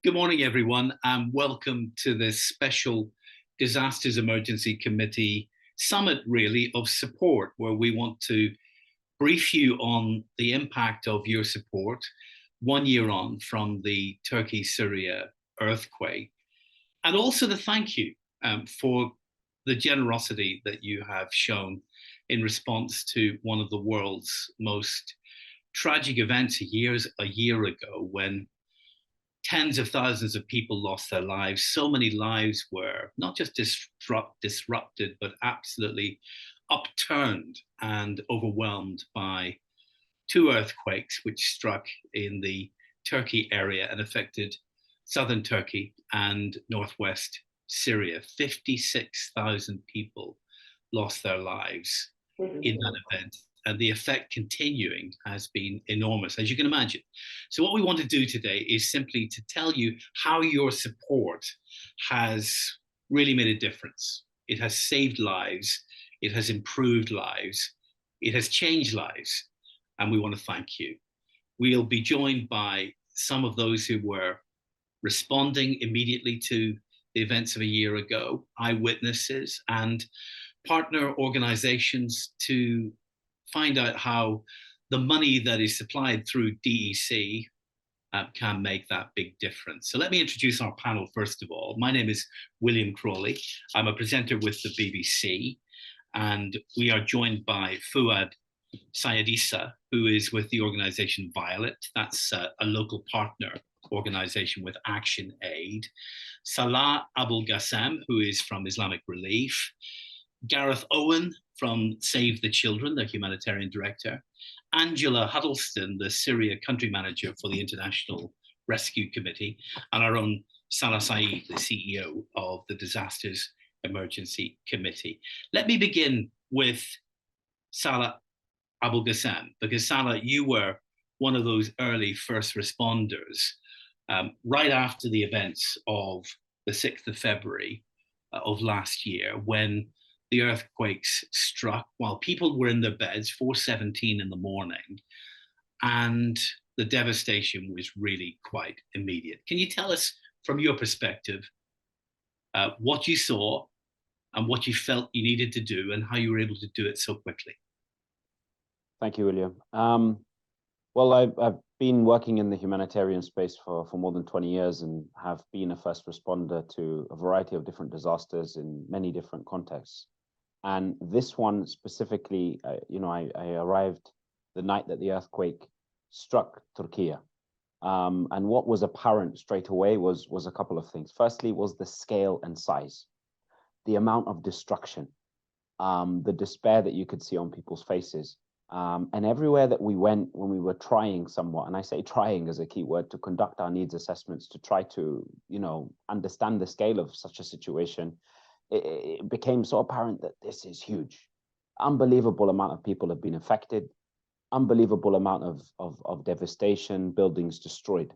Good morning, everyone, and welcome to this special Disasters Emergency Committee summit, really, of support, where we want to brief you on the impact of your support 1 year on from the Turkey-Syria earthquake, and also to thank you for the generosity that you have shown in response to one of the world's most tragic events a year ago, when tens of thousands of people lost their lives. So many lives were not just disrupted, but absolutely upturned and overwhelmed by two earthquakes which struck in the Turkey area and affected southern Turkey and northwest Syria. 56,000 people lost their lives in that event. And the effect continuing has been enormous, as you can imagine. So what we want to do today is simply to tell you how your support has really made a difference. It has saved lives, it has improved lives, it has changed lives, and we want to thank you. We'll be joined by some of those who were responding immediately to the events of a year ago, eyewitnesses, and partner organizations to find out how the money that is supplied through DEC can make that big difference. So let me introduce our panel first of all. My name is William Crawley. I'm a presenter with the BBC, and we are joined by Fuad Sayedissa, who is with the organization Violet. That's a local partner organization with Action Aid. Salah Abul Ghassem, who is from Islamic Relief. Gareth Owen from Save the Children, the humanitarian director. Angela Huddleston, the Syria country manager for the International Rescue Committee. And our own Salah Saeed, the CEO of the Disasters Emergency Committee. Let me begin with Salah Abul Ghassem, because Salah, you were one of those early first responders right after the events of the 6th of February of last year, when the earthquakes struck while people were in their beds, 4:17 in the morning, and the devastation was really quite immediate. Can you tell us, from your perspective, what you saw and what you felt you needed to do and how you were able to do it so quickly? Thank you, William. Well, I've been working in the humanitarian space for more than 20 years and have been a first responder to a variety of different disasters in many different contexts. And this one specifically, I arrived the night that the earthquake struck Turkey. And what was apparent straight away was a couple of things. Firstly, was the scale and size, the amount of destruction, the despair that you could see on people's faces. And everywhere that we went, when we were trying somewhat, and I say trying as a key word, to conduct our needs assessments, to try to, understand the scale of such a situation, it became so apparent that this is huge. Unbelievable amount of people have been affected, unbelievable amount of devastation, buildings destroyed.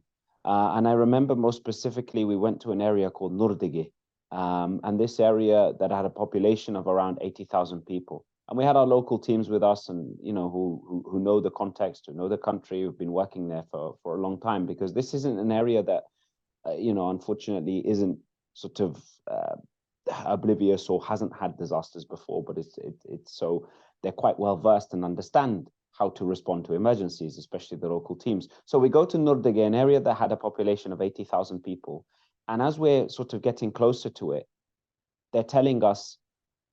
And I remember most specifically, we went to an area called Nurdege, and this area that had a population of around 80,000 people. And we had our local teams with us, and who know the context, who know the country, who've been working there for a long time, because this isn't an area that, unfortunately, isn't sort of oblivious or hasn't had disasters before, but it's so they're quite well versed and understand how to respond to emergencies, especially the local teams. So we go to Nurdege, an area that had a population of 80,000 people, and as we're sort of getting closer to it, they're telling us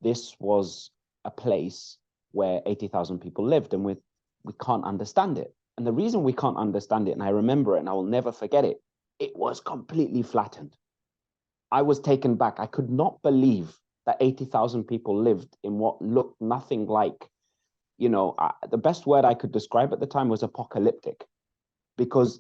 this was a place where 80,000 people lived, and we can't understand it. And the reason we can't understand it, and I remember it and I will never forget it, it was completely flattened. I was taken back. I could not believe that 80,000 people lived in what looked nothing like, the best word I could describe at the time was apocalyptic, because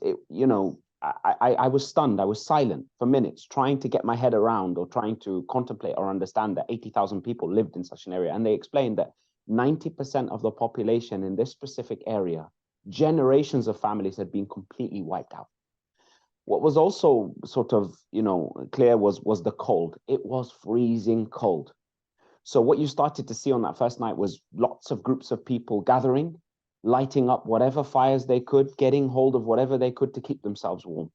I was stunned. I was silent for minutes, trying to get my head around or trying to contemplate or understand that 80,000 people lived in such an area. And they explained that 90% of the population in this specific area, generations of families, had been completely wiped out. What was also sort of, clear was the cold. It was freezing cold. So what you started to see on that first night was lots of groups of people gathering, lighting up whatever fires they could, getting hold of whatever they could to keep themselves warm.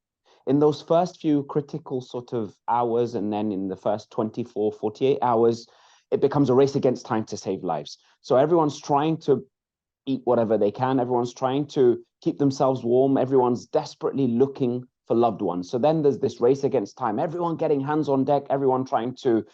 in those first few critical sort of hours, and then in the first 24, 48 hours, it becomes a race against time to save lives. So everyone's trying to eat whatever they can. Everyone's trying to keep themselves warm. Everyone's desperately looking for loved ones. So then there's this race against time. Everyone getting hands on deck, everyone trying to,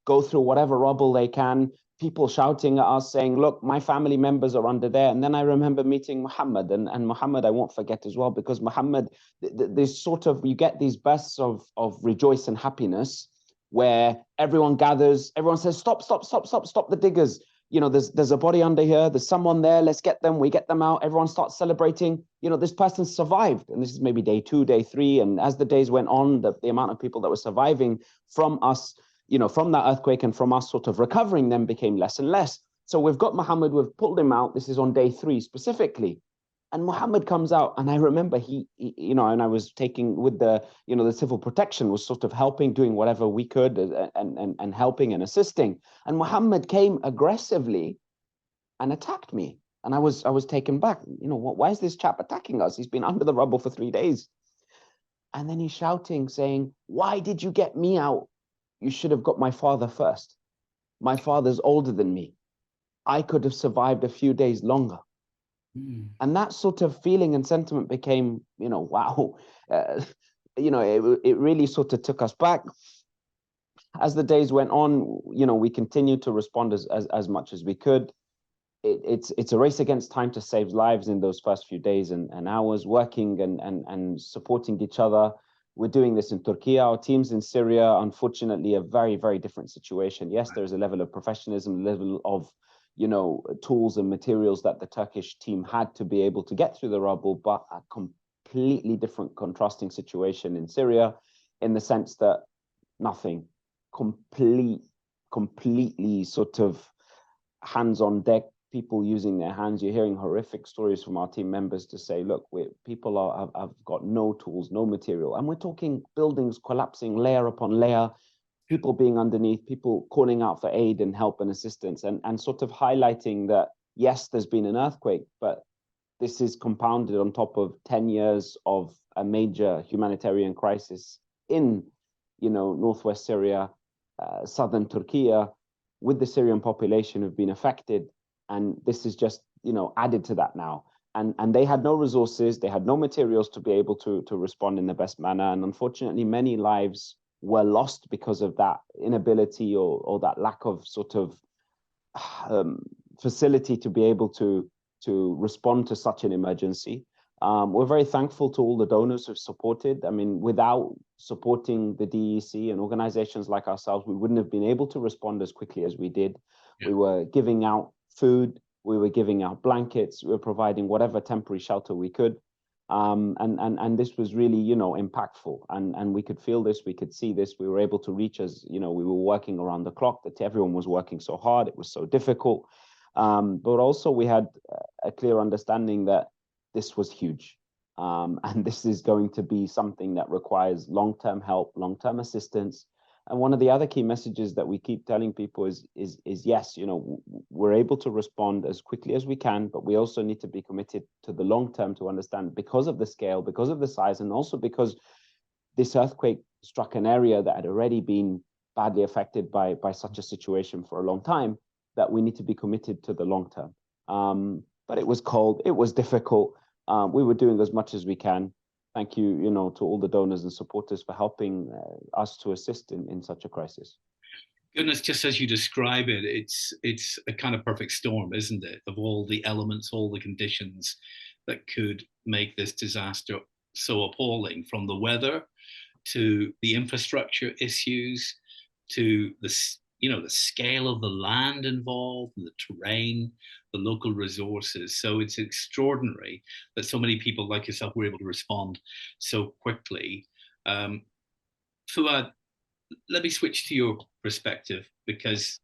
go through whatever rubble they can. People shouting at us saying, look, my family members are under there. And then I remember meeting Muhammad, and Muhammad I won't forget as well, because Muhammad, there's sort of, you get these bursts of rejoice and happiness where everyone gathers, everyone says, stop the diggers. There's a body under here, there's someone there, let's get them, we get them out, everyone starts celebrating, this person survived. And this is maybe day 2, day 3. And as the days went on, the amount of people that were surviving from us, from that earthquake and from us sort of recovering them became less and less. So we've got Muhammad, we've pulled him out. This is on day 3 specifically. And Muhammad comes out, and I remember he and I was taking with the civil protection was sort of helping, doing whatever we could and helping and assisting. And Muhammad came aggressively and attacked me. And I was taken back. Why is this chap attacking us? He's been under the rubble for 3 days. And then he's shouting, saying, why did you get me out? You should have got my father first. My father's older than me. I could have survived a few days longer. And that sort of feeling and sentiment became, wow, it really sort of took us back. As the days went on, we continued to respond as much as we could. It's a race against time to save lives in those first few days and hours, working and supporting each other. We're doing this in Turkey. Our teams in Syria, unfortunately, a very, very different situation. Yes, there's a level of professionalism, level of tools and materials that the Turkish team had to be able to get through the rubble, but a completely different contrasting situation in Syria, in the sense that nothing, completely sort of hands on deck, people using their hands. You're hearing horrific stories from our team members to say, look, people have got no tools, no material. And we're talking buildings collapsing layer upon layer, people being underneath, people calling out for aid and help and assistance, and sort of highlighting that, yes, there's been an earthquake, but this is compounded on top of 10 years of a major humanitarian crisis in, northwest Syria, southern Turkey, with the Syrian population who've been affected. And this is just, added to that now. And they had no resources, they had no materials to be able to respond in the best manner. And unfortunately, many lives were lost because of that inability or that lack of sort of facility to be able to respond to such an emergency. We're very thankful to all the donors who've supported. I mean, without supporting the DEC and organizations like ourselves, we wouldn't have been able to respond as quickly as we did. Yeah. We were giving out food, we were giving out blankets, we were providing whatever temporary shelter we could. And this was really, impactful, and we could feel this, we could see this, we were able to reach as, we were working around the clock, that everyone was working so hard, it was so difficult. But also we had a clear understanding that this was huge. And this is going to be something that requires long-term help, long-term assistance. And one of the other key messages that we keep telling people is yes, we're able to respond as quickly as we can, but we also need to be committed to the long term, to understand, because of the scale, because of the size, and also because this earthquake struck an area that had already been badly affected by such a situation for a long time, that we need to be committed to the long term. But it was cold, it was difficult. We were doing as much as we can. Thank you, to all the donors and supporters for helping us to assist in such a crisis. Goodness, just as you describe it, it's a kind of perfect storm, isn't it? Of all the elements, all the conditions that could make this disaster so appalling, from the weather to the infrastructure issues to the scale of the land involved, the terrain, the local resources. So it's extraordinary that so many people like yourself were able to respond so quickly. Fuad, let me switch to your perspective, because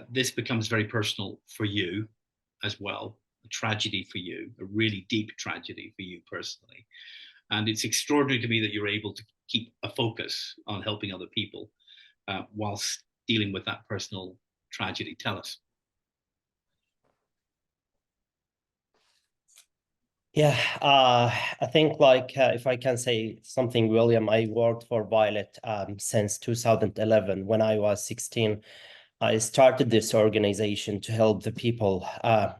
this becomes very personal for you as well, a tragedy for you, a really deep tragedy for you personally. And it's extraordinary to me that you're able to keep a focus on helping other people whilst dealing with that personal tragedy. Tell us. Yeah, I think if I can say something, William, I worked for Violet since 2011. When I was 16, I started this organization to help the people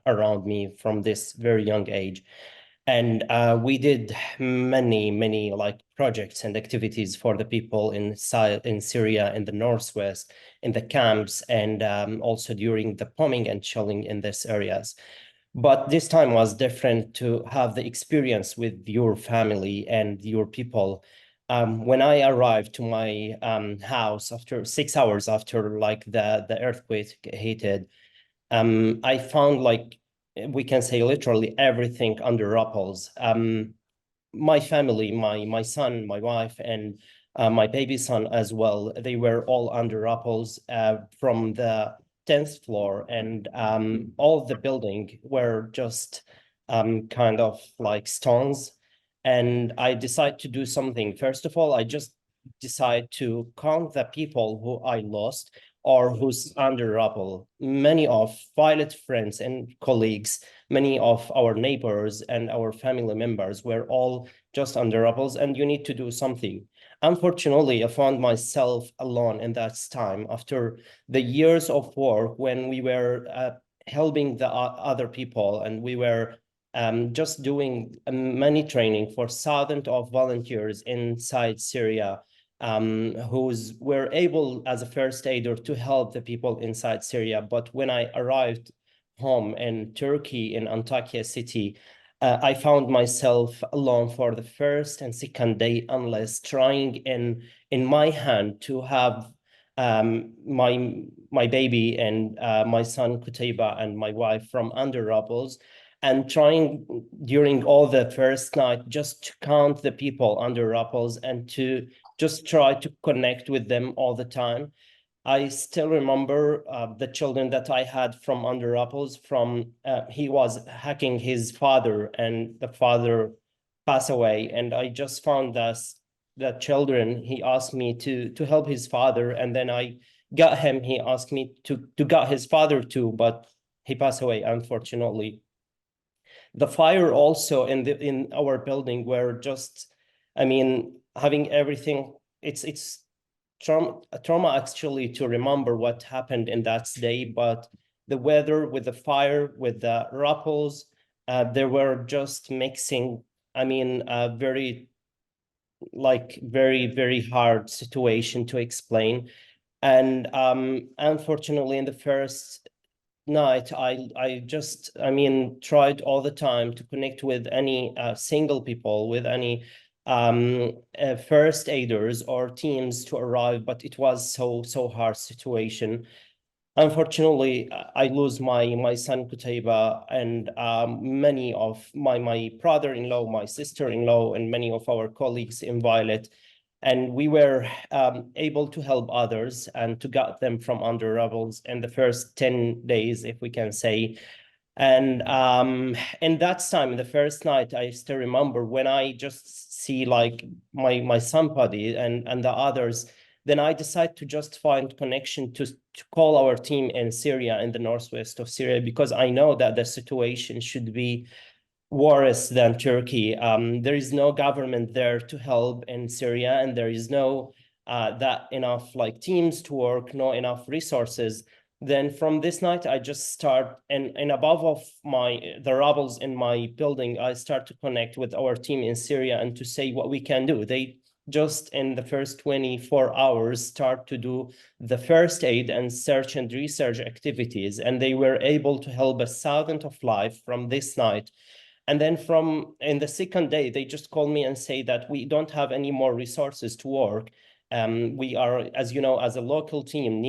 around me from this very young age. And we did many like projects and activities for the people in Syria, in the Northwest, in the camps, and also during the bombing and shelling in these areas. But this time was different to have the experience with your family and your people. When I arrived to my house after 6 hours after like the earthquake hit, I found like we can say literally everything under rubbles. My family, my son, my wife, and my baby son as well. They were all under apples from the 10th floor, and all the building were just kind of like stones. And I decided to do something. First of all, I just decided to count the people who I lost or who's under rubble. Many of Violet friends and colleagues, many of our neighbors and our family members were all just under rubbles, and you need to do something. Unfortunately, I found myself alone in that time after the years of work when we were helping the other people, and we were just doing many training for thousands of volunteers inside Syria who's were able as a first aider to help the people inside Syria. But when I arrived home in Turkey, in Antakya city, I found myself alone for the first and second day, unless trying in my hand to have my baby and my son Kutaiba and my wife from under rubbles, and trying during all the first night just to count the people under rubbles and to just try to connect with them all the time. I still remember the children that I had from under apples. From he was hacking his father, and the father passed away. And I just found that children. He asked me to help his father, and then I got him. He asked me to get his father too, but he passed away unfortunately. The fire also in our building were just, I mean, having everything. It's trauma actually to remember what happened in that day, but the weather with the fire, with the ripples, they were just mixing. I mean, very very hard situation to explain. And unfortunately, in the first night, I just, I mean, tried all the time to connect with any single people, with any first aiders or teams to arrive, but it was so hard situation. Unfortunately, I lose my son Kutaiba, and many of my brother-in-law, my sister-in-law, and many of our colleagues in Violet. And we were able to help others and to get them from under rubbles in the first 10 days, if we can say. And in that time, in the first night, I still remember when I just see like my somebody and the others, then I decide to just find connection to call our team in Syria, in the northwest of Syria, because I know that the situation should be worse than Turkey. There is no government there to help in Syria, and there is no that enough like teams to work, no enough resources. Then from this night, I just start, and above of the rebels in my building, I start to connect with our team in Syria and to say what we can do. They just in the first 24 hours start to do the first aid and search and research activities, and they were able to help a thousand of life from this night. And then from in the second day, they just call me and say that we don't have any more resources to work. We are, as you know, as a local team,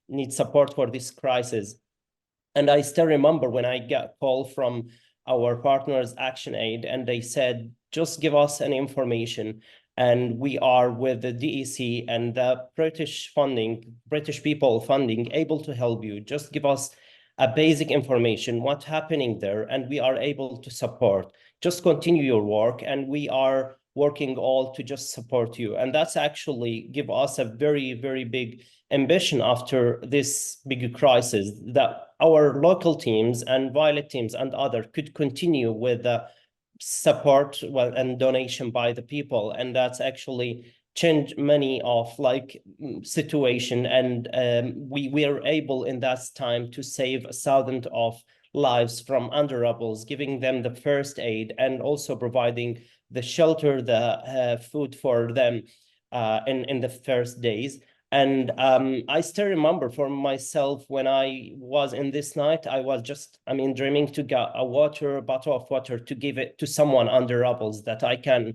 need support for this crisis. And I still remember when I got a call from our partners, Action Aid, and they said, just give us an information. And we are with the DEC and the British people funding, able to help you. Just give us a basic information, what's happening there, and we are able to support. Just continue your work, and we are working all to just support you. And that's actually give us a very big ambition after this big crisis, that our local teams and Violet teams and other could continue with the support, well, and donation by the people, and that's actually changed many of like situation. And we were able in that time to save 1,000 of lives from under rubbles, giving them the first aid and also providing the shelter, the food for them in the first days. And I still remember for myself when I was in this night, I was just, I mean, dreaming to get a bottle of water to give it to someone under rubbles that I can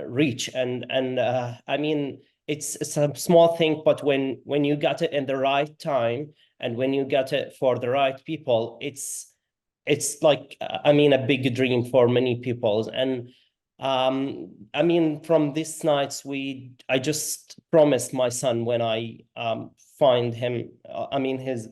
reach. And I mean, it's a small thing, but when you got it in the right time and when you get it for the right people, it's like, I mean, a big dream for many people. And I mean, from these nights, I just promised my son when I find him, I mean, his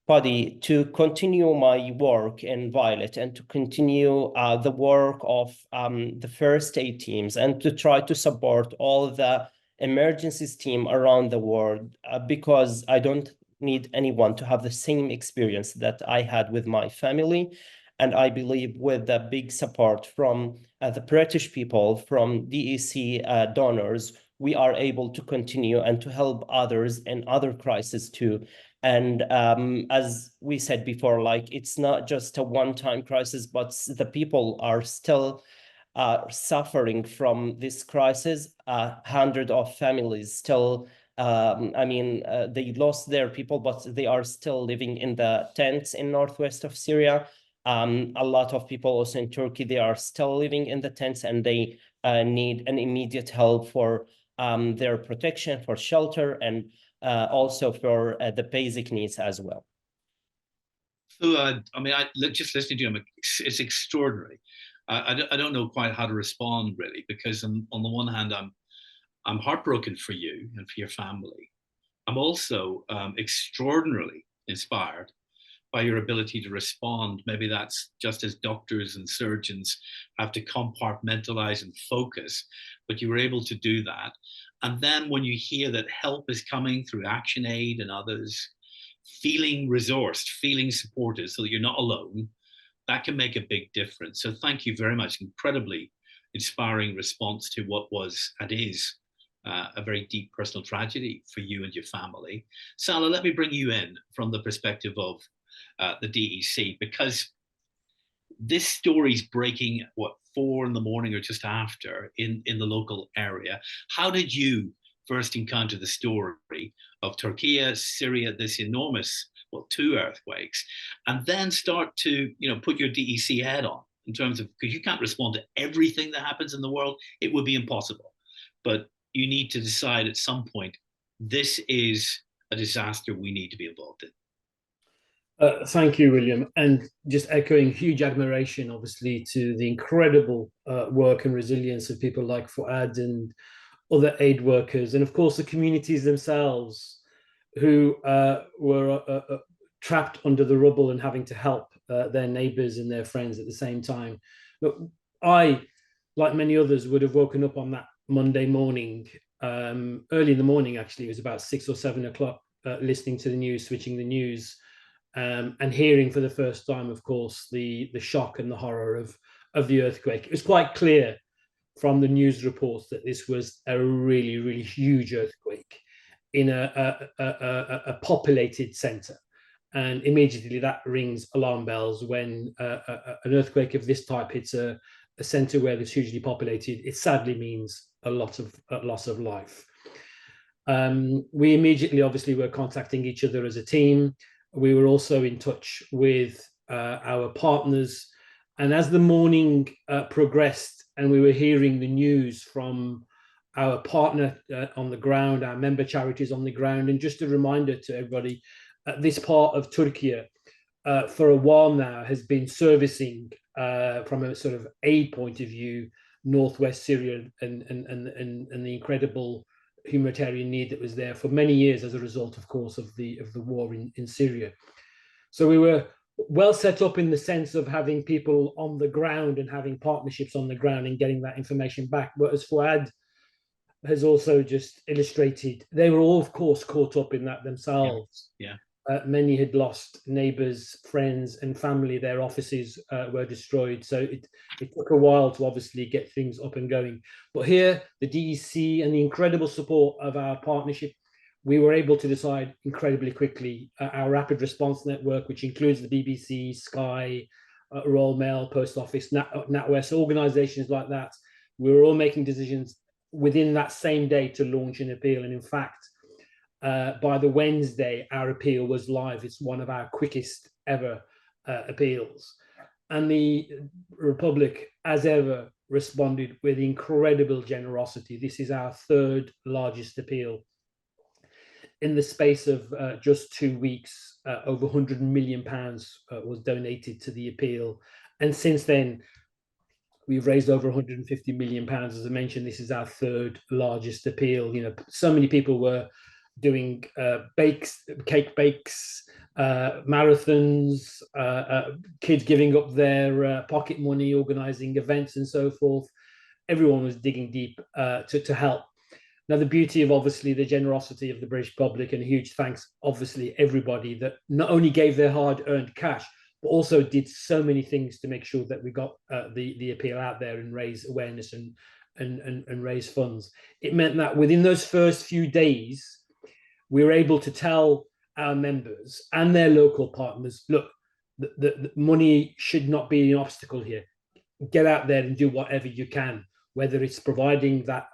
body, to continue my work in Violet and to continue the work of the first aid teams and to try to support all the emergencies team around the world, because I don't need anyone to have the same experience that I had with my family. And I believe with the big support from the British people, from DEC donors, we are able to continue and to help others in other crises too. And as we said before, like, it's not just a one-time crisis, but the people are still suffering from this crisis. Hundreds of families still, I mean, they lost their people, but they are still living in the tents in northwest of Syria. A lot of people also in Turkey, they are still living in the tents, and they need an immediate help for their protection, for shelter, and also for the basic needs as well. So, I mean, just listening to him, it's extraordinary. I don't know quite how to respond, really, because on the one hand, I'm heartbroken for you and for your family. I'm also extraordinarily inspired by your ability to respond. Maybe that's just as doctors and surgeons have to compartmentalize and focus, but you were able to do that. And then when you hear that help is coming through Action Aid and others, feeling resourced, feeling supported so that you're not alone, that can make a big difference. So thank you very much. Incredibly inspiring response to what was and is a very deep personal tragedy for you and your family. Salah, let me bring you in from the perspective of the DEC, because this story's breaking, what, 4 in the morning or just after in the local area. How did you first encounter the story of Turkey-Syria, this enormous, well, 2 earthquakes, and then start to, put your DEC head on in terms of, because you can't respond to everything that happens in the world, it would be impossible. But you need to decide at some point, this is a disaster we need to be involved in. Thank you, William. And just echoing huge admiration, obviously, to the incredible work and resilience of people like Fuad and other aid workers, and of course the communities themselves who were trapped under the rubble and having to help their neighbors and their friends at the same time. But I, like many others, would have woken up on that Monday morning, early in the morning, actually. It was about 6 or 7 o'clock, listening to the news, switching the news, and hearing for the first time, of course, the shock and the horror of the earthquake. It was quite clear from the news reports that this was a really, really huge earthquake in a populated center. And immediately that rings alarm bells when an earthquake of this type hits a center where it's hugely populated. It sadly means a lot of loss of life. We immediately, obviously, were contacting each other as a team. We were also in touch with our partners. And as the morning progressed and we were hearing the news from our partner on the ground, our member charities on the ground, and just a reminder to everybody, this part of Turkey for a while now has been servicing from a sort of aid point of view, northwest Syria and the incredible humanitarian need that was there for many years as a result, of course, of the war in Syria. So we were well set up in the sense of having people on the ground and having partnerships on the ground and getting that information back. But as Fuad has also just illustrated, they were all, of course, caught up in that themselves. Yeah. Many had lost neighbours, friends, and family. Their offices were destroyed. So it took a while to obviously get things up and going. But here, the DEC and the incredible support of our partnership, we were able to decide incredibly quickly. Our rapid response network, which includes the BBC, Sky, Royal Mail, Post Office, NatWest, organisations like that, we were all making decisions within that same day to launch an appeal. And in fact, by the Wednesday, our appeal was live. It's one of our quickest ever appeals. And the Republic, as ever, responded with incredible generosity. This is our third largest appeal. In the space of just 2 weeks, over £100 million was donated to the appeal. And since then, we've raised over £150 million. As I mentioned, this is our third largest appeal. You know, so many people were doing cake bakes, marathons, kids giving up their pocket money, organizing events and so forth. Everyone was digging deep to help. Now, the beauty of obviously the generosity of the British public, and a huge thanks, obviously, everybody that not only gave their hard-earned cash, but also did so many things to make sure that we got the appeal out there and raise awareness and raise funds. It meant that within those first few days, we were able to tell our members and their local partners, look, the money should not be an obstacle here. Get out there and do whatever you can, whether it's providing that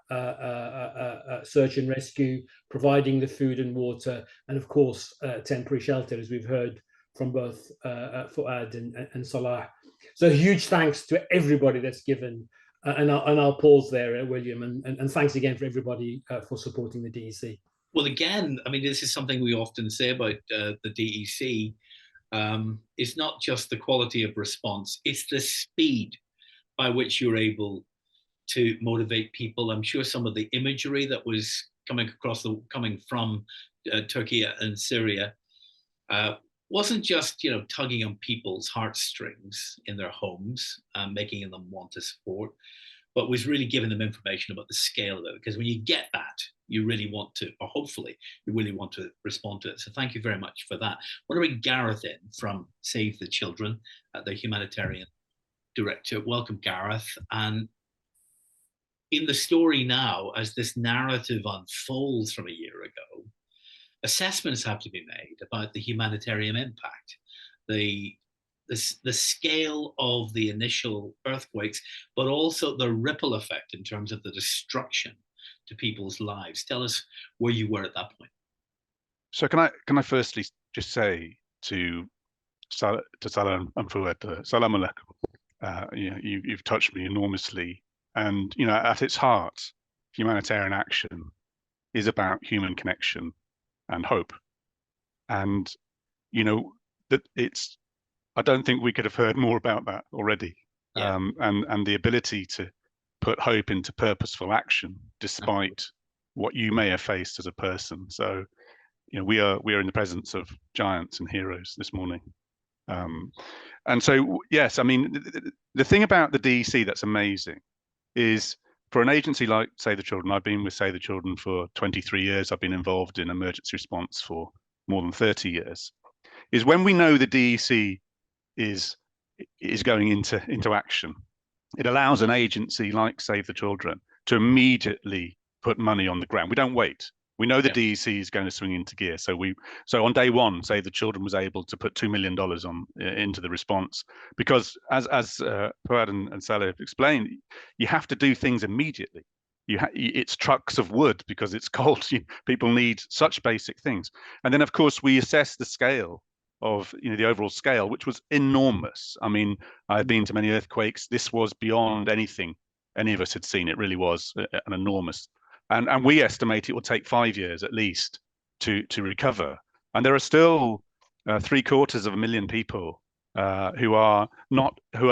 search and rescue, providing the food and water, and of course, temporary shelter, as we've heard from both Fuad and Salah. So huge thanks to everybody that's given. And I'll pause there, William, and thanks again for everybody for supporting the DEC. Well, again, I mean, this is something we often say about the DEC. It's not just the quality of response, it's the speed by which you're able to motivate people. I'm sure some of the imagery that was coming from Turkey and Syria wasn't just, tugging on people's heartstrings in their homes, making them want to support, but was really giving them information about the scale of it. Because when you get that, you really want to, or hopefully you really want to respond to it. So thank you very much for that. I want to bring Gareth in from Save the Children, the humanitarian director. Welcome, Gareth. And in the story now, as this narrative unfolds from a year ago, assessments have to be made about the humanitarian impact, the scale of the initial earthquakes, but also the ripple effect in terms of the destruction to people's lives. Tell us where you were at that point. So can I firstly just say to Salah and Fuad, Salam alaikum. You've touched me enormously, and at its heart, humanitarian action is about human connection and hope. And that it's, I don't think we could have heard more about that already. Yeah. And the ability to put hope into purposeful action despite what you may have faced as a person. So we are in the presence of giants and heroes this morning. And so yes, I mean, the thing about the DEC that's amazing is, for an agency like Save the Children, I've been with Save the Children for 23 years. I've been involved in emergency response for more than 30 years. Is when we know the DEC is going into action, it allows an agency like Save the Children to immediately put money on the ground. We don't wait. We know the DEC is going to swing into gear. So on day one, Save the Children was able to put $2 million into the response, because as Fuad and Salah have explained, you have to do things immediately. It's trucks of wood because it's cold. People need such basic things. And then of course we assess the scale of the overall scale, which was enormous. I mean, I've been to many earthquakes. This was beyond anything any of us had seen. It really was an enormous. And we estimate it will take 5 years at least to recover. And there are still 750,000 people who are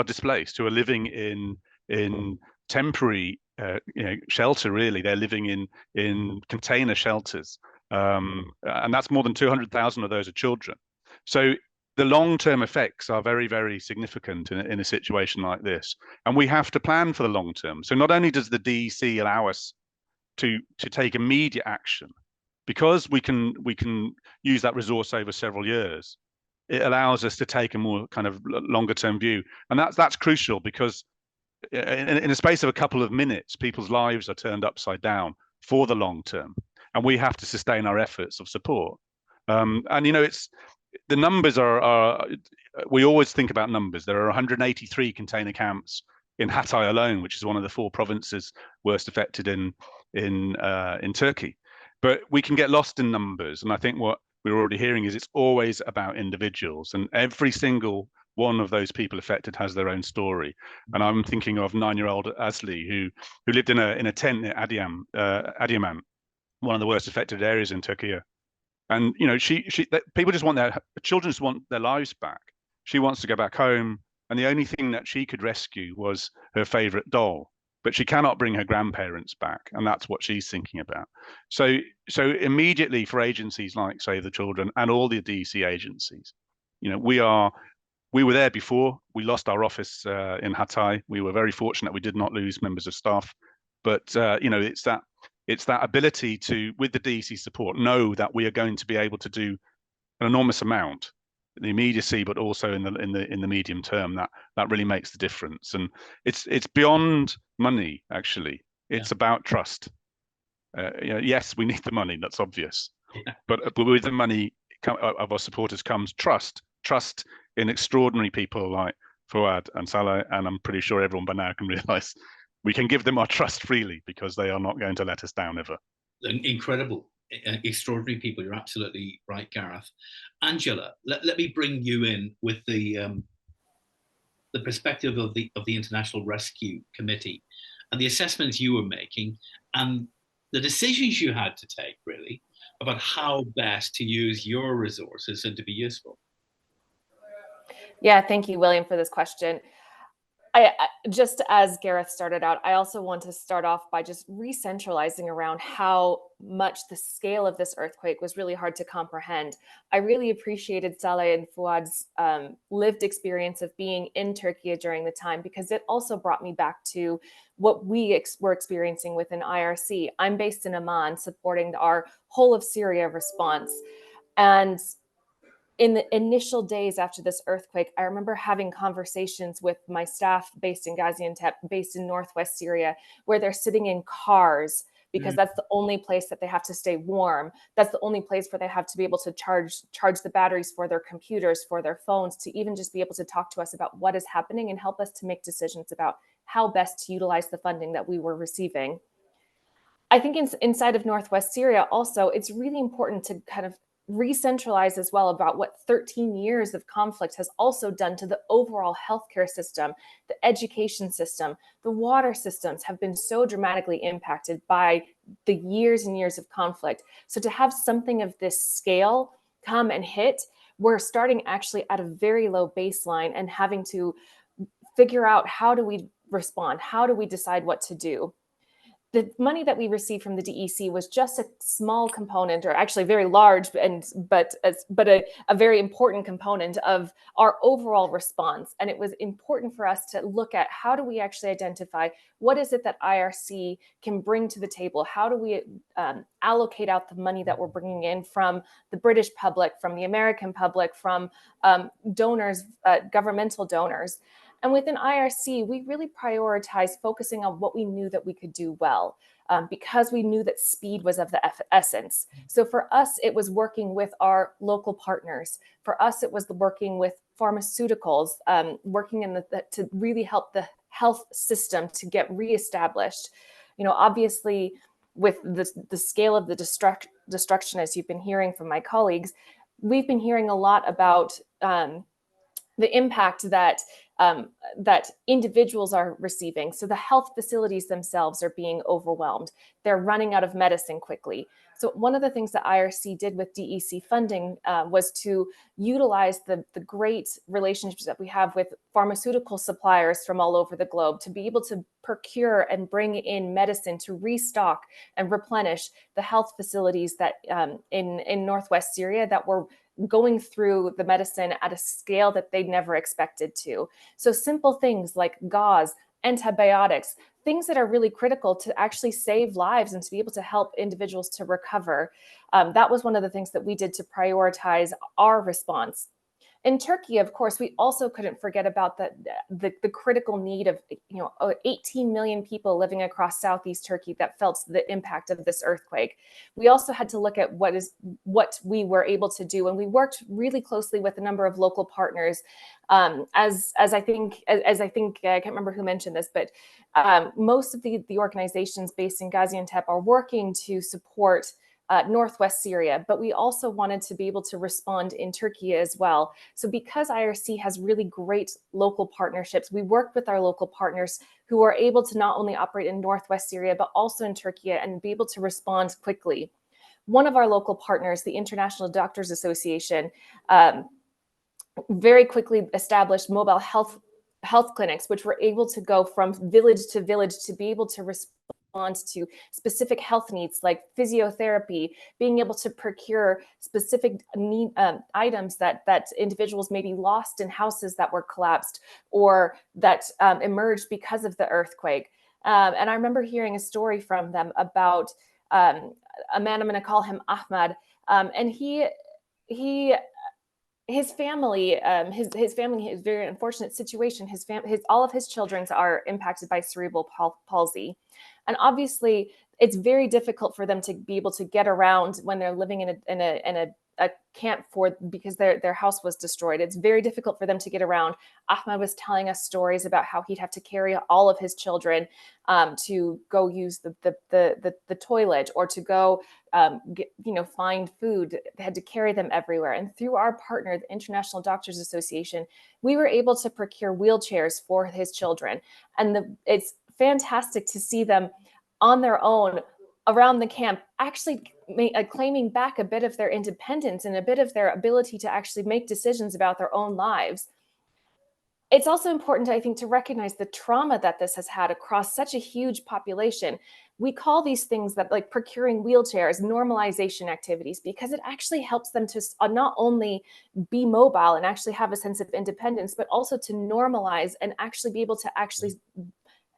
displaced, who are living in temporary shelter. Really, they're living in container shelters, and that's more than 200,000 of those are children. So the long-term effects are very, very significant in a situation like this, and we have to plan for the long term. So not only does the DEC allow us to take immediate action because we can use that resource over several years, it allows us to take a more kind of longer term view. And that's crucial, because in a space of a couple of minutes, people's lives are turned upside down for the long term, and we have to sustain our efforts of support. And it's the numbers are we always think about numbers. There are 183 container camps in Hatay alone, which is one of the 4 provinces worst affected in Turkey. But we can get lost in numbers, and I think what we're already hearing is it's always about individuals, and every single one of those people affected has their own story. And I'm thinking of 9-year-old Asli, who lived in a tent near Adiyaman, one of the worst affected areas in Turkey. And people just want children just want their lives back. She wants to go back home, and the only thing that she could rescue was her favorite doll. But she cannot bring her grandparents back, and that's what she's thinking about. So immediately, for agencies like Save the Children and all the DEC agencies, we were there before. We lost our office in Hatay. We were very fortunate we did not lose members of staff, but it's that ability to, with the DEC support, know that we are going to be able to do an enormous amount, the immediacy, but also in the medium term. That really makes the difference. And it's beyond money, actually. It's about trust. Yes, we need the money, that's obvious. Yeah. But with the money of our supporters comes trust in extraordinary people like Fuad and Salah, and I'm pretty sure everyone by now can realize we can give them our trust freely, because they are not going to let us down ever. Incredible, extraordinary people. You're absolutely right, Gareth. Angela, let me bring you in with the perspective of the International Rescue Committee and the assessments you were making and the decisions you had to take, really, about how best to use your resources and to be useful. Yeah, thank you, William, for this question. I just as Gareth started out, I also want to start off by just re-centralizing around how much the scale of this earthquake was really hard to comprehend. I really appreciated Saleh and Fuad's lived experience of being in Turkey during the time, because it also brought me back to what we were experiencing within IRC. I'm based in Amman, supporting our whole of Syria response. And in the initial days after this earthquake, I remember having conversations with my staff based in Gaziantep, based in Northwest Syria, where they're sitting in cars because that's the only place that they have to stay warm. That's the only place where they have to be able to charge the batteries for their computers, for their phones, to even just be able to talk to us about what is happening and help us to make decisions about how best to utilize the funding that we were receiving. I think inside of Northwest Syria also, it's really important to kind of re-centralize as well about what 13 years of conflict has also done to the overall healthcare system, the education system, the water systems have been so dramatically impacted by the years and years of conflict. So to have something of this scale come and hit, we're starting actually at a very low baseline and having to figure out, how do we respond? How do we decide what to do? The money that we received from the DEC was just a small component, or actually very large, but a very important component of our overall response. And it was important for us to look at, how do we actually identify what is it that IRC can bring to the table? How do we allocate out the money that we're bringing in from the British public, from the American public, from donors, governmental donors? And within IRC, we really prioritized focusing on what we knew that we could do well, because we knew that speed was of the essence. So for us, it was working with our local partners. For us, it was working with pharmaceuticals, working in to really help the health system to get reestablished. Obviously, with the scale of the destruction, as you've been hearing from my colleagues, we've been hearing a lot about the impact that individuals are receiving. So the health facilities themselves are being overwhelmed. They're running out of medicine quickly. So one of the things that IRC did with DEC funding was to utilize the great relationships that we have with pharmaceutical suppliers from all over the globe to be able to procure and bring in medicine to restock and replenish the health facilities that in Northwest Syria that were going through the medicine at a scale that they never expected to. So simple things like gauze, antibiotics, things that are really critical to actually save lives and to be able to help individuals to recover. That was one of the things that we did to prioritize our response. In Turkey, of course, we also couldn't forget about the critical need of 18 million people living across Southeast Turkey that felt the impact of this earthquake. We also had to look at what we were able to do, and we worked really closely with a number of local partners. As I think I can't remember who mentioned this, but most of the organizations based in Gaziantep are working to support Northwest Syria, but we also wanted to be able to respond in Turkey as well. So because IRC has really great local partnerships, we worked with our local partners who are able to not only operate in Northwest Syria, but also in Turkey and be able to respond quickly. One of our local partners, the International Doctors Association, very quickly established mobile health clinics, which were able to go from village to village to be able to respond to specific health needs like physiotherapy, being able to procure specific items that individuals maybe lost in houses that were collapsed or that emerged because of the earthquake. And I remember hearing a story from them about a man, I'm going to call him Ahmad, and his family, his family is a very unfortunate situation. All of his children are impacted by cerebral palsy. And obviously, it's very difficult for them to be able to get around when they're living in a camp because their house was destroyed. It's very difficult for them to get around. Ahmed was telling us stories about how he'd have to carry all of his children to go use the toilet or to go find food. They had to carry them everywhere. And through our partner, the International Doctors Association, we were able to procure wheelchairs for his children. And it's fantastic to see them on their own around the camp actually claiming back a bit of their independence and a bit of their ability to actually make decisions about their own lives. It's also important, I think, to recognize the trauma that this has had across such a huge population. We call these things that, like procuring wheelchairs, normalization activities, because it actually helps them to not only be mobile and actually have a sense of independence, but also to normalize and actually be able to actually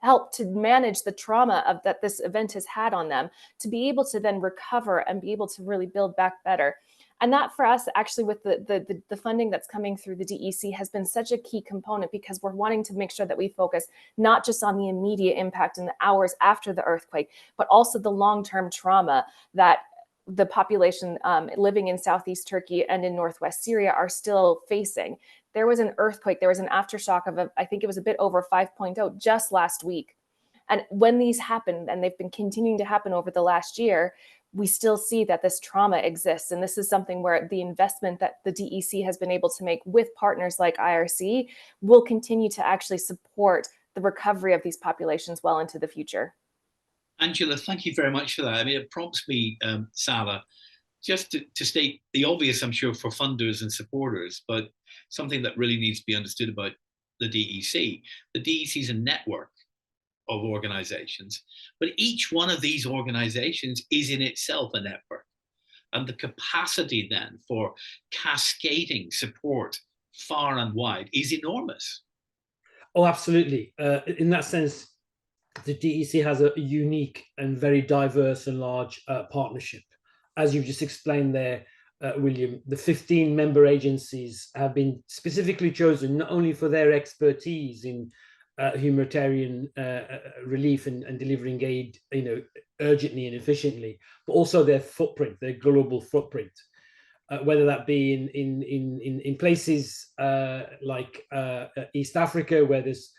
help to manage the trauma that this event has had on them, to be able to then recover and be able to really build back better. And that for us, actually, with the funding that's coming through the DEC has been such a key component, because we're wanting to make sure that we focus not just on the immediate impact in the hours after the earthquake, but also the long-term trauma that the population living in Southeast Turkey and in Northwest Syria are still facing. There was an earthquake, there was an aftershock of, I think it was a bit over 5.0 just last week. And when these happened, and they've been continuing to happen over the last year, we still see that this trauma exists. And this is something where the investment that the DEC has been able to make with partners like IRC will continue to actually support the recovery of these populations well into the future. Angela, thank you very much for that. I mean, it prompts me, Salah, just to state the obvious, I'm sure, for funders and supporters, but something that really needs to be understood about the DEC. The DEC is a network of organizations, but each one of these organizations is in itself a network. And the capacity then for cascading support far and wide is enormous. Oh, absolutely. In that sense, the DEC has a unique and very diverse and large partnership. As you've just explained there, William, the 15 member agencies have been specifically chosen not only for their expertise in humanitarian relief and delivering aid, urgently and efficiently, but also their footprint, their global footprint, whether that be in places like East Africa, where there's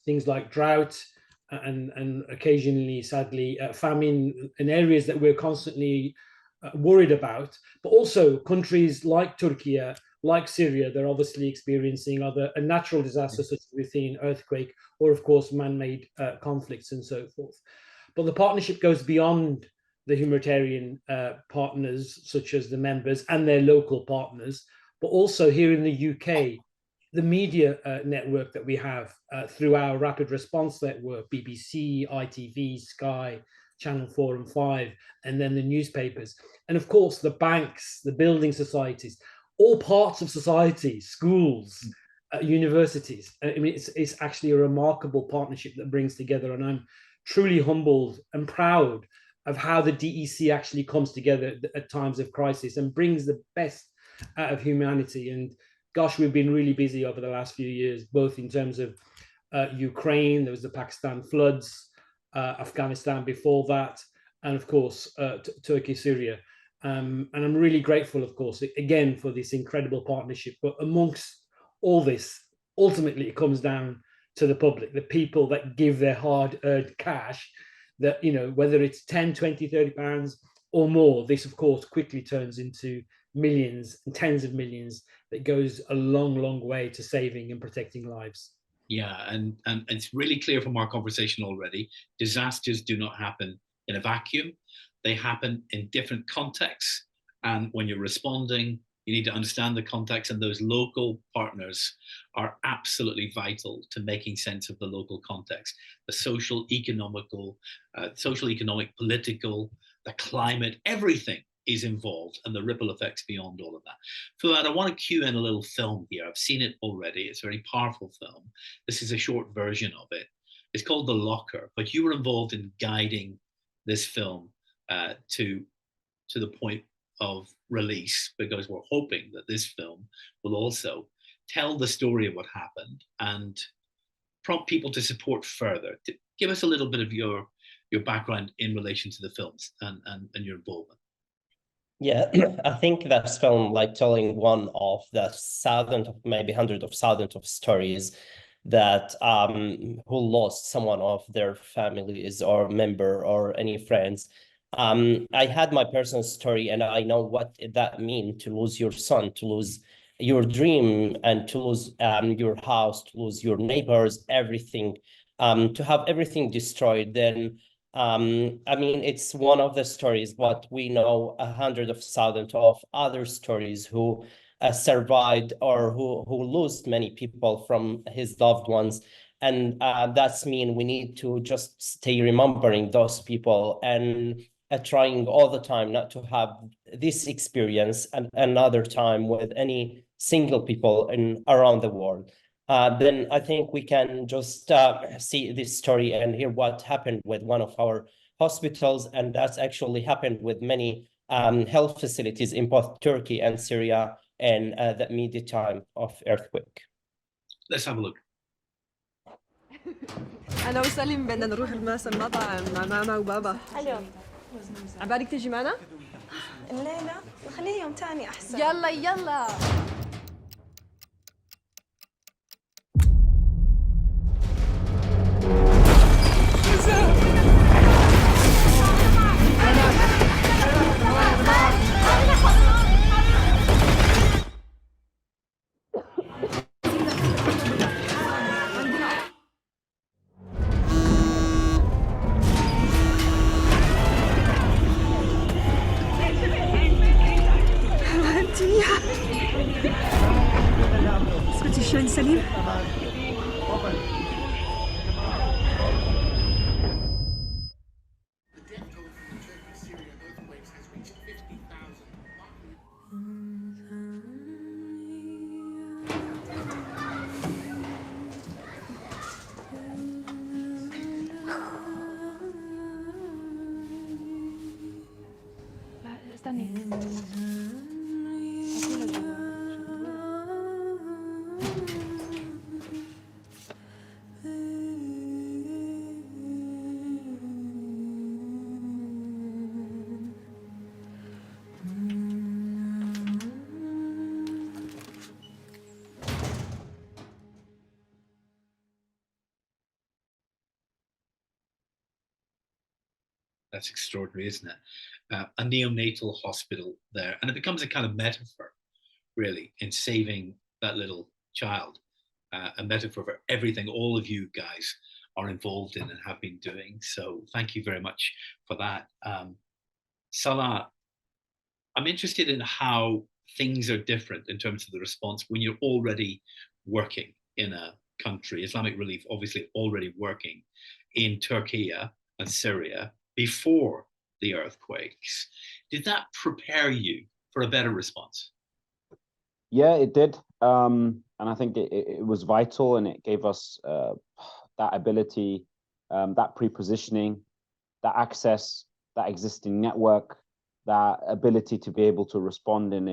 things like drought and occasionally, sadly, famine, in areas that we're constantly worried about, but also countries like Turkey, like Syria, they're obviously experiencing other natural disasters such as we've seen, earthquake, or of course man-made conflicts and so forth. But the partnership goes beyond the humanitarian partners, such as the members and their local partners, but also here in the UK, the media network that we have through our rapid response network, BBC, ITV, Sky, Channel 4 and 5, and then the newspapers. And of course, the banks, the building societies, all parts of society, schools, universities. I mean, it's actually a remarkable partnership that brings together, and I'm truly humbled and proud of how the DEC actually comes together at times of crisis and brings the best out of humanity. And gosh, we've been really busy over the last few years, both in terms of Ukraine, there was the Pakistan floods, Afghanistan before that, and of course, Turkey-Syria. And I'm really grateful, of course, again, for this incredible partnership. But amongst all this, ultimately, it comes down to the public, the people that give their hard-earned cash, that, you know, whether it's 10, 20, 30 pounds or more, this, of course, quickly turns into millions and tens of millions that goes a long, long way to saving and protecting lives. Yeah, and it's really clear from our conversation already, disasters do not happen in a vacuum. They happen in different contexts. And when you're responding, you need to understand the context, and those local partners are absolutely vital to making sense of the local context, the social, economic, political, the climate, everything is involved, and the ripple effects beyond all of that. For that, I want to cue in a little film here. I've seen it already. It's a very powerful film. This is a short version of it. It's called The Locker, but you were involved in guiding this film to the point of release, because we're hoping that this film will also tell the story of what happened and prompt people to support further. Give us a little bit of your background in relation to the films and your involvement. Yeah, I think that film, like telling one of the thousands of, maybe hundreds of thousands of stories that who lost someone of their families or member or any friends. I had my personal story, and I know what that means to lose your son, to lose your dream, and to lose your house, to lose your neighbors, everything, to have everything destroyed. Then I mean, it's one of the stories, but we know 100,000 of other stories who survived or who lost many people from his loved ones. And that's mean we need to just stay remembering those people and trying all the time not to have this experience another time with any single people around the world. Then I think we can just see this story and hear what happened with one of our hospitals, and that's actually happened with many health facilities in both Turkey and Syria in the immediate time of earthquake. Let's have a look. أنا وسليم بدنا نروح مثلا المطعم مع ماما وبابا. حلو. عبالك تجي معنا؟ الليلة نخليه يوم تاني أحسن. يلا يلا. اسمتي شلون سليم؟ لا استني. That's extraordinary, isn't it? A neonatal hospital there, and it becomes a kind of metaphor, really, in saving that little child. A metaphor for everything all of you guys are involved in and have been doing. So thank you very much for that. Salah, I'm interested in how things are different in terms of the response when you're already working in a country. Islamic Relief obviously already working in Turkey and Syria before the earthquakes. Did that prepare you for a better response? Yeah, it did. And I think it was vital, and it gave us that ability, that pre-positioning, that access, that existing network, that ability to be able to respond in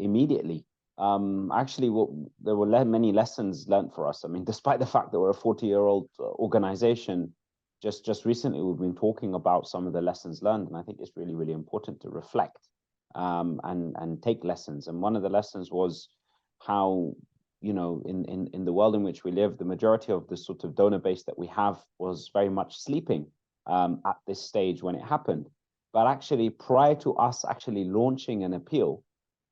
immediately. Actually, there were many lessons learned for us. I mean, despite the fact that we're a 40-year-old organization, just recently we've been talking about some of the lessons learned, and I think it's really, really important to reflect and take lessons. And one of the lessons was how, in the world in which we live, the majority of the sort of donor base that we have was very much sleeping at this stage when it happened. But actually, prior to us actually launching an appeal,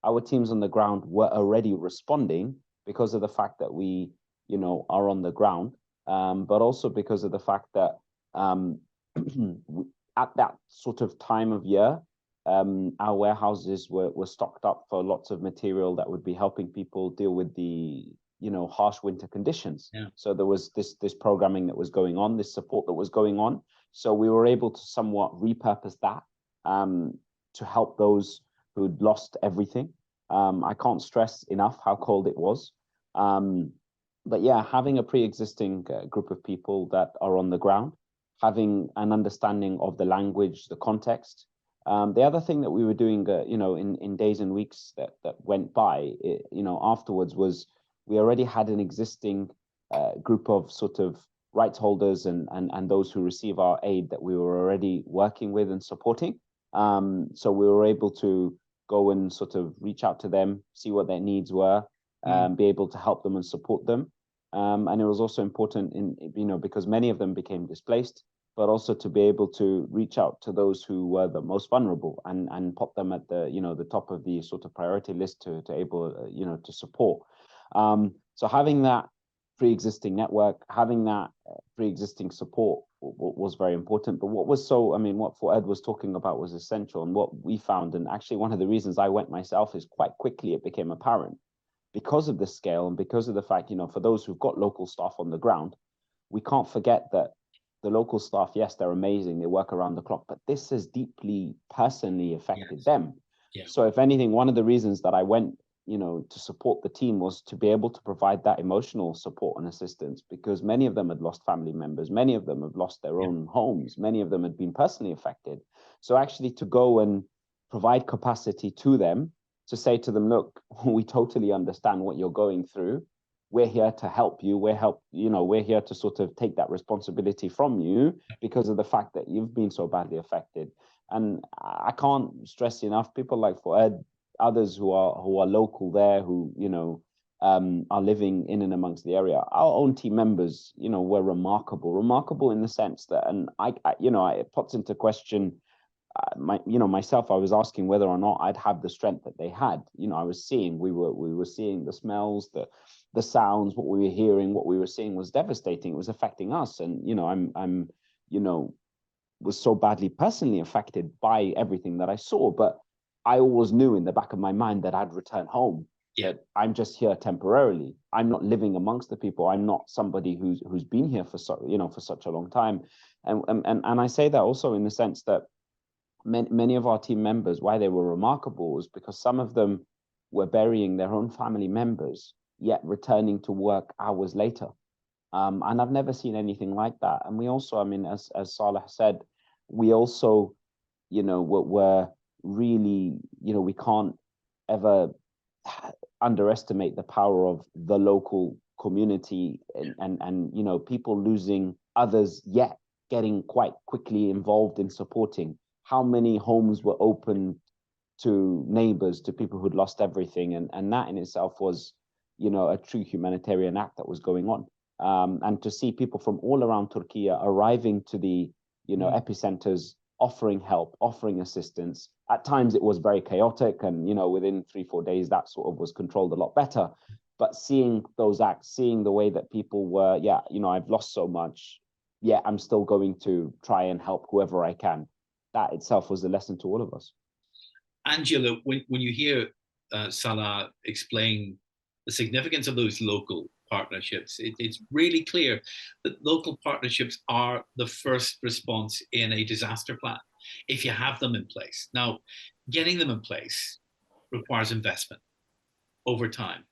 our teams on the ground were already responding because of the fact that we, are on the ground, but also because of the fact that at that sort of time of year, our warehouses were stocked up for lots of material that would be helping people deal with the harsh winter conditions. Yeah. So there was this programming that was going on, this support that was going on. So we were able to somewhat repurpose that to help those who'd lost everything. I can't stress enough how cold it was. But yeah, having a pre-existing group of people that are on the ground, having an understanding of the language, the context. The other thing that we were doing, in days and weeks that went by, afterwards, was we already had an existing group of sort of rights holders and those who receive our aid that we were already working with and supporting. So we were able to go and sort of reach out to them, see what their needs were, be able to help them and support them. And it was also important because many of them became displaced, but also to be able to reach out to those who were the most vulnerable and put them at the top of the sort of priority list to able to support. So having that pre-existing network, having that pre-existing support was very important. But what Fuad was talking about was essential, and what we found, and actually one of the reasons I went myself, is quite quickly it became apparent, because of the scale and because of the fact, for those who've got local staff on the ground, we can't forget that the local staff, yes, they're amazing, they work around the clock, but this has deeply personally affected them. Yeah. So if anything, one of the reasons that I went to support the team was to be able to provide that emotional support and assistance, because many of them had lost family members, many of them have lost their own homes, many of them had been personally affected. So actually to go and provide capacity to them, to say to them, look, we totally understand what you're going through. We're here to help you. We're here to sort of take that responsibility from you because of the fact that you've been so badly affected. And I can't stress enough, people like Fuad, others who are local there, who are living in and amongst the area. Our own team members, were remarkable in the sense that, and it puts into question myself. I was asking whether or not I'd have the strength that they had. I was seeing, we were seeing the smells, the sounds, what we were hearing, what we were seeing was devastating. It was affecting us, and I'm was so badly personally affected by everything that I saw. But I always knew in the back of my mind that I'd return home. Yeah. That I'm just here temporarily. I'm not living amongst the people. I'm not somebody who's been here for such a long time. And I say that also in the sense that many of our team members, why they were remarkable was because some of them were burying their own family members, yet returning to work hours later. And I've never seen anything like that. And we also, as Saleh said, we also, were really, we can't ever underestimate the power of the local community and people losing others, yet getting quite quickly involved in supporting. How many homes were open to neighbors, to people who'd lost everything, and that in itself was, a true humanitarian act that was going on. And to see people from all around Turkey arriving to the, epicenters, offering help, offering assistance. At times it was very chaotic, and within 3-4 days that sort of was controlled a lot better. But seeing those acts, seeing the way that people were, I've lost so much, I'm still going to try and help whoever I can. That itself was a lesson to all of us. Angela, when you hear Salah explain the significance of those local partnerships, it's really clear that local partnerships are the first response in a disaster plan, if you have them in place. Now, getting them in place requires investment. over time,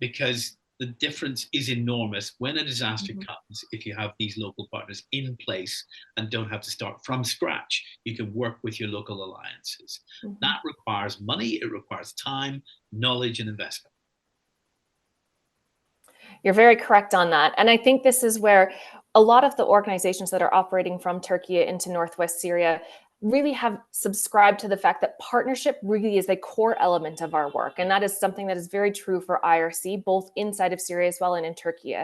because the difference is enormous when a disaster comes. If you have these local partners in place and don't have to start from scratch, you can work with your local alliances. That requires money, it requires time, knowledge, and investment. You're very correct on that. And I think this is where a lot of the organizations that are operating from Turkey into Northwest Syria really have subscribed to the fact that partnership really is a core element of our work. And that is something that is very true for IRC, both inside of Syria as well and in Turkey.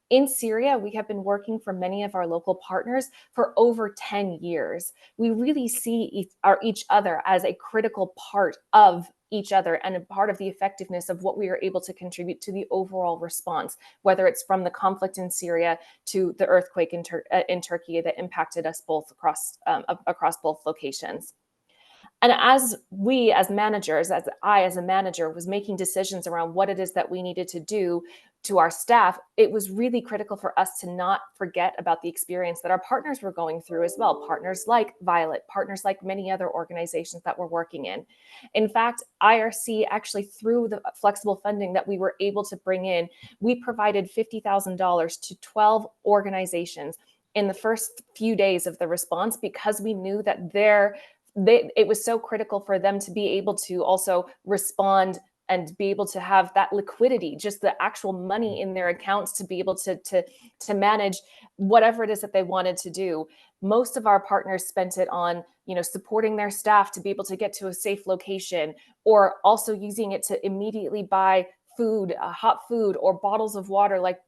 In Syria, we have been working for many of our local partners for over 10 years. We really see each other as a critical part of each other and a part of the effectiveness of what we are able to contribute to the overall response, whether it's from the conflict in Syria to the earthquake in Turkey that impacted us both across both locations. And as we as managers, as I as a manager was making decisions around what it is that we needed to do to our staff, it was really critical for us to not forget about the experience that our partners were going through as well. Partners like Violet, partners like many other organizations that we're working in. In fact, IRC actually, through the flexible funding that we were able to bring in, we provided $50,000 to 12 organizations in the first few days of the response, because we knew that it was so critical for them to be able to also respond and be able to have that liquidity, just the actual money in their accounts to be able to manage whatever it is that they wanted to do. Most of our partners spent it on, supporting their staff to be able to get to a safe location, or also using it to immediately buy food, hot food, or bottles of water, like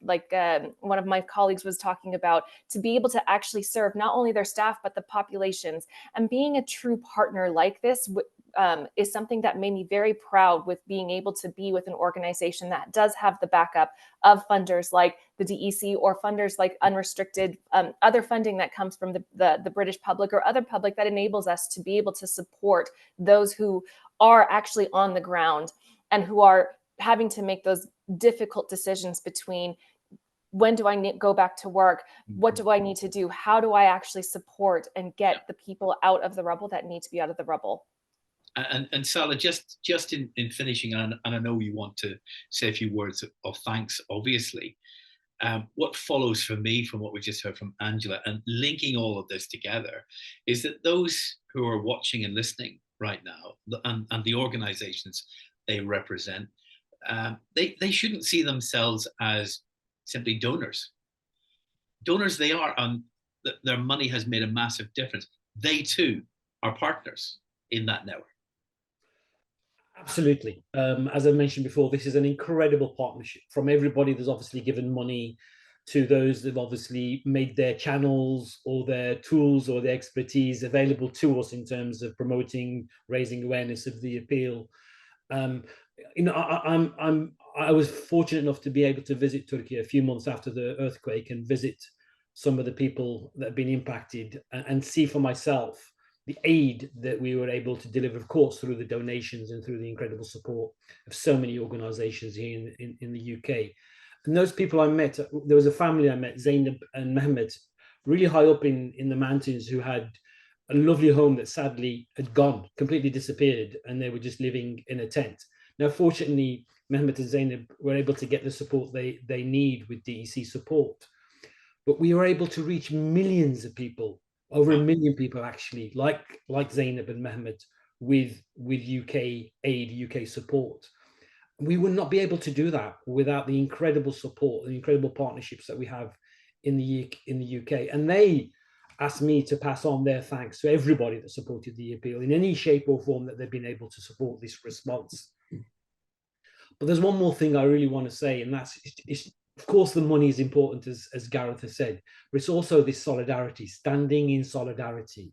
one of my colleagues was talking about, to be able to actually serve not only their staff, but the populations. And being a true partner like this is something that made me very proud, with being able to be with an organization that does have the backup of funders like the DEC, or funders like unrestricted, other funding that comes from the British public or other public that enables us to be able to support those who are actually on the ground and who are having to make those difficult decisions between, when do I go back to work? What do I need to do? How do I actually support and get the people out of the rubble that need to be out of the rubble? And Salah, just in finishing, and I know you want to say a few words of thanks, obviously. What follows for me from what we just heard from Angela, and linking all of this together, is that those who are watching and listening right now, and the organizations they represent, they shouldn't see themselves as simply donors. Donors they are, and their money has made a massive difference. They too are partners in that network. Absolutely. As I mentioned before, this is an incredible partnership from everybody that's obviously given money, to those that have obviously made their channels or their tools or their expertise available to us in terms of promoting, raising awareness of the appeal. I was fortunate enough to be able to visit Turkey a few months after the earthquake and visit some of the people that have been impacted, and see for myself the aid that we were able to deliver, of course, through the donations and through the incredible support of so many organizations here in the UK. And those people I met, there was a family I met, Zainab and Mehmet, really high up in the mountains, who had a lovely home that sadly had gone, completely disappeared, and they were just living in a tent. Now, fortunately, Mehmet and Zainab were able to get the support they need with DEC support. But we were able to reach millions of people, over 1 million people actually, like Zainab and Mehmet, with UK aid, UK support. We would not be able to do that without the incredible support, the incredible partnerships that we have in the UK. And they asked me to pass on their thanks to everybody that supported the appeal in any shape or form that they've been able to support this response. But there's one more thing I really want to say, and that's, of course, the money is important, as Gareth has said, but it's also this solidarity, standing in solidarity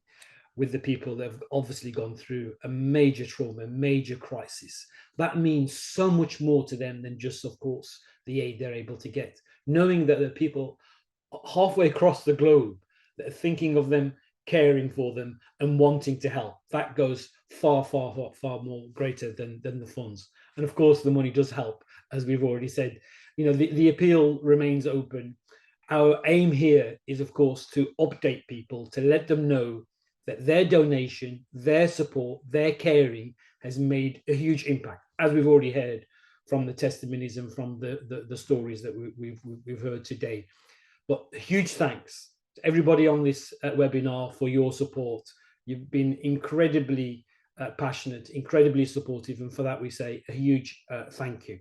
with the people that have obviously gone through a major trauma, a major crisis. That means so much more to them than just, of course, the aid they're able to get. Knowing that there are people halfway across the globe that are thinking of them, caring for them, and wanting to help, that goes far, far, far, far more greater than the funds. And of course, the money does help, as we've already said. The appeal remains open. Our aim here is, of course, to update people, to let them know that their donation, their support, their caring has made a huge impact, as we've already heard from the testimonies and from the stories that we've heard today. But huge thanks to everybody on this webinar for your support. You've been incredibly passionate, incredibly supportive, and for that we say a huge thank you.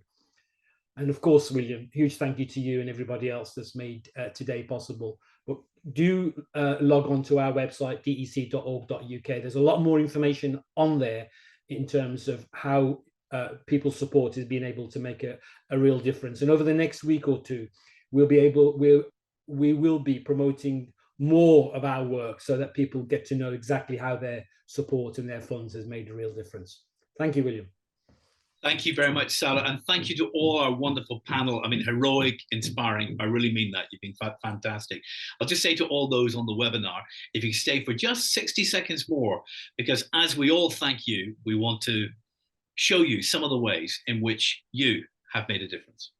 And of course, William, huge thank you to you and everybody else that's made today possible. But do log on to our website, dec.org.uk. There's a lot more information on there in terms of how people's support is being able to make a real difference. And over the next week or two, we will be promoting more of our work so that people get to know exactly how their support and their funds has made a real difference. Thank you, William. Thank you very much, Sarah. And thank you to all our wonderful panel. I mean, heroic, inspiring. I really mean that. You've been fantastic. I'll just say to all those on the webinar, if you stay for just 60 seconds more, because as we all thank you, we want to show you some of the ways in which you have made a difference.